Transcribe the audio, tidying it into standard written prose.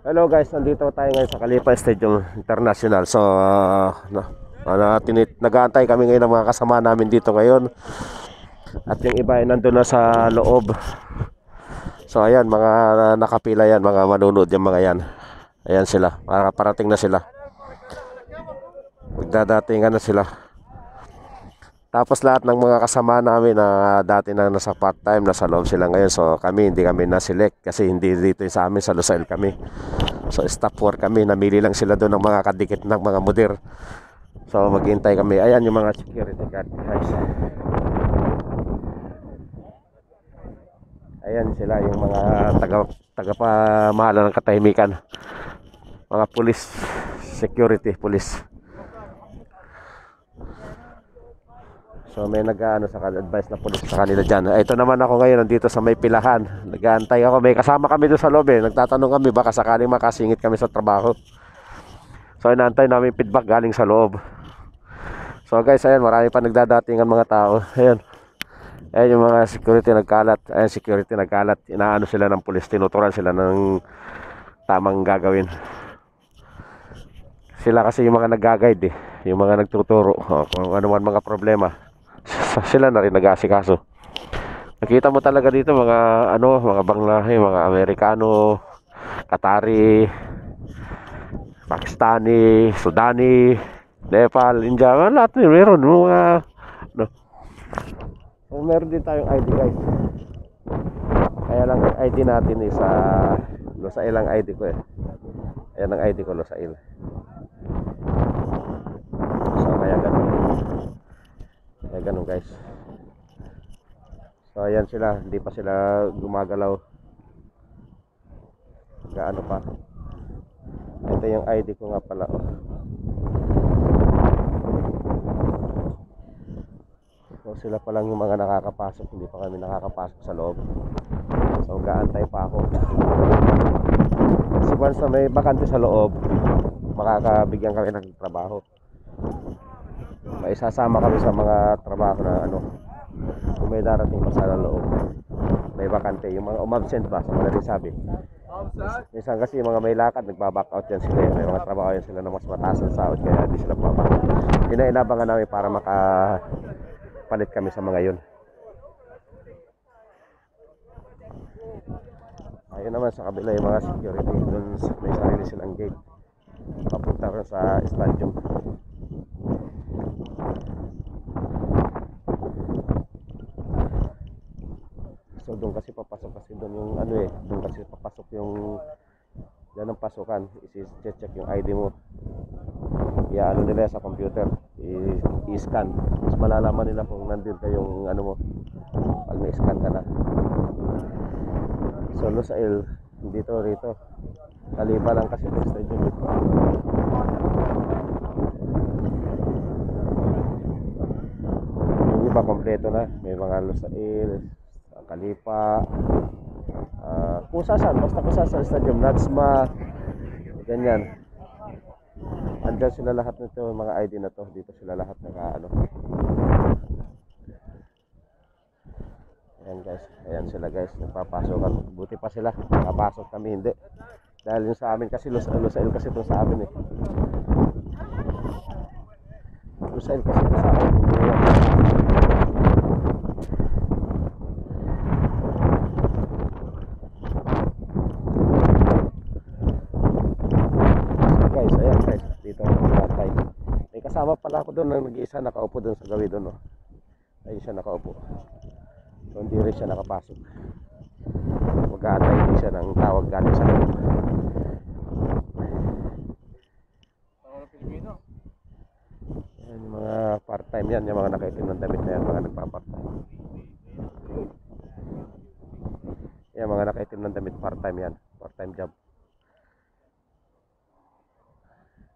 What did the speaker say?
Hello guys, nandito tayo ngayon sa Kalipa Stadium International. So, nag-aantay kami ngayon ng mga kasama namin dito ngayon. At yung iba ay nandun na sa loob. So, ayan, mga nakapila yan, mga manunod yung mga yan. Ayan sila, parating na sila. Magdadatingan na sila. Tapos lahat ng mga kasama namin na dati na nasa part-time, nasa loob sila ngayon. So hindi kami na-select kasi hindi dito sa amin, sa Lusail kami. So staff work kami, namili lang sila doon ng mga kadikit ng mga mudir. So maghintay kami. Ayan yung mga security guard guys. Ayan sila yung mga tagapamahala ng katahimikan. Mga police, security police. So may nag-ano sa advice na pulis sa kanila dyan. Ito naman ako ngayon nandito sa may pilahan. Nag-aantay ako. May kasama kami doon sa loob eh. Nagtatanong kami baka sakaling makasingit kami sa trabaho. So inaantay namin feedback galing sa loob. So guys, ayan, marami pa nagdadatingan mga tao. Ayan. Ayan yung mga security nagkalat. Ayan, security nagkalat. Inaano sila ng pulis. Tinuturan sila ng tamang gagawin. Sila kasi yung mga nag-guide eh. Yung mga nagtuturo kung ano man mga problema. Sila na rin nag-aasikaso. Nakita mo talaga dito mga mga Bangladesh, mga Amerikano, Qatari, Pakistani, Sudani, Nepal, India, lahat meron mga So, meron din tayong ID guys. Kaya lang ID natin is Lusail ang ID ko eh. Ayan ang ID ko, Lusail. So kaya ganun guys. So ayan sila, hindi pa sila gumagalaw. Gaano pa. Ito yung ID ko nga pala So sila pa lang yung mga nakakapasok, hindi pa kami nakakapasok sa loob. So gaantay pa ako. Kasi once na may bakante sa loob, makakabigyan kami ng trabaho. May sasama kami sa mga trabaho na kung may darating pa sa loob, may bakante, yung mga umabsent ba, sa madaling sabi. Minsan kasi yung mga may lakad, nagbaback out yan sila. May mga trabaho yan sila na mas mataas ang sahod, kaya hindi sila bumabak. Yun na inabangan namin para makapalit kami sa mga yun. Ayun naman sa kabila yung mga security, dun may sarili silang gate papunta rin sa stadium. So doon kasi papasok kasi doon yung doon kasi papasok yung yan ang pasukan. I-check yung ID mo. Nila sa computer. I-scan. Mas malalaman nila kung nandun ka yung mo pag na-scan ka na. So Lusail dito rito. Kalipa lang kasi sa stadium dito. Yung iba kompleto na. May mga Lusail, Kalipa, kung saan, basta kung saan stadium, Natsma, ganyan. Andyan sila lahat nito, mga ID na to, dito sila lahat Ayan guys, ayan sila guys, nagpapasok. Buti pa sila, nakapasok kami hindi. Dahil yung sa amin kasi, Lusail kasi ito sa amin eh. Lusail kasi ito sa amin. Kasama pala ako doon, nag-iisa nakaupo doon sa gawi doon. Ayun siya nakaupo. So hindi rin siya nakapasok. Mag-aantay din siya ng tawag galing sa loob. Yan yung mga part-time yan, yung mga nakaitim ng damit na yan, mga nagpa-part-time. Yan mga nakaitim ng damit, part-time yan, part-time job.